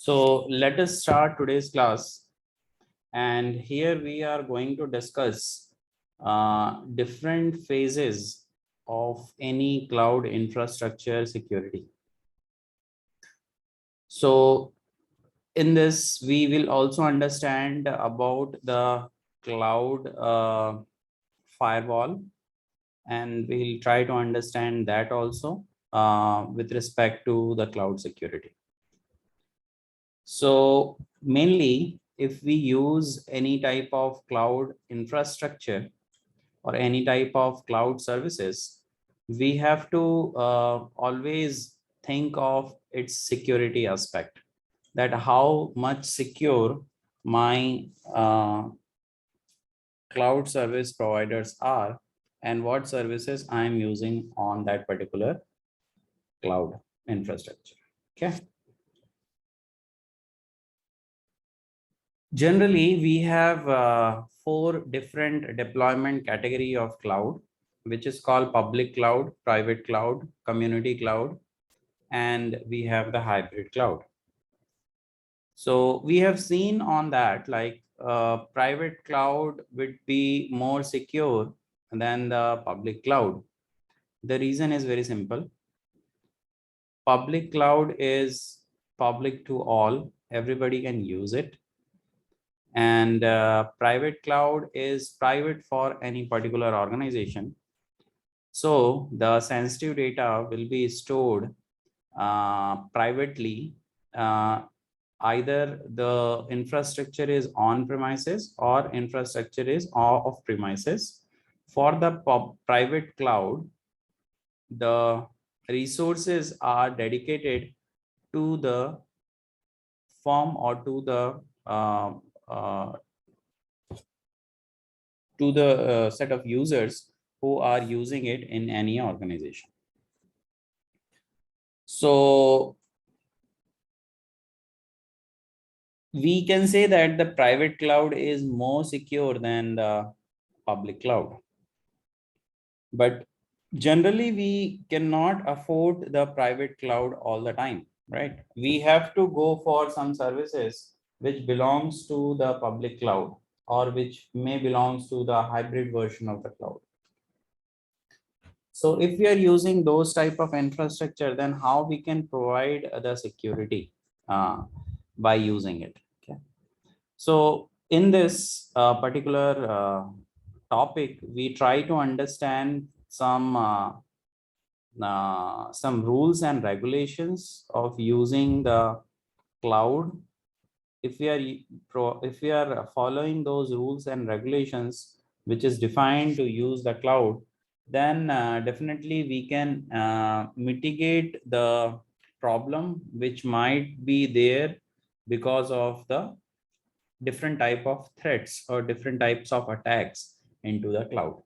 So let us start today's class. And here we are going to discuss different phases of any cloud infrastructure security. So in this, we will also understand about the cloud firewall, and we'll try to understand that also with respect to the cloud security. So mainly, if we use any type of cloud infrastructure or any type of cloud services, we have to always think of its security aspect, that how much secure my cloud service providers are and what services I am using on that particular cloud infrastructure. Okay. Generally, we have four different deployment category of cloud, which is called public cloud, private cloud, community cloud, and we have the hybrid cloud. So we have seen on that, like private cloud would be more secure than the public cloud. The reason is very simple. Public cloud is public to all, everybody can use it, and private cloud is private for any particular organization. So the sensitive data will be stored privately. Either the infrastructure is on premises or infrastructure is off premises. For the private cloud, the resources are dedicated to the firm or uh, uh, to the set of users who are using it in any organization. So we can say that the private cloud is more secure than the public cloud. But generally, we cannot afford the private cloud all the time, right? We have to go for some services which belongs to the public cloud or which may belongs to the hybrid version of the cloud. So if we are using those type of infrastructure, then how we can provide the security by using it? Okay. So in this particular topic, we try to understand some rules and regulations of using the cloud. If we are following those rules and regulations, which is defined to use the cloud, then definitely we can mitigate the problem which might be there because of the different type of threats or different types of attacks into the cloud.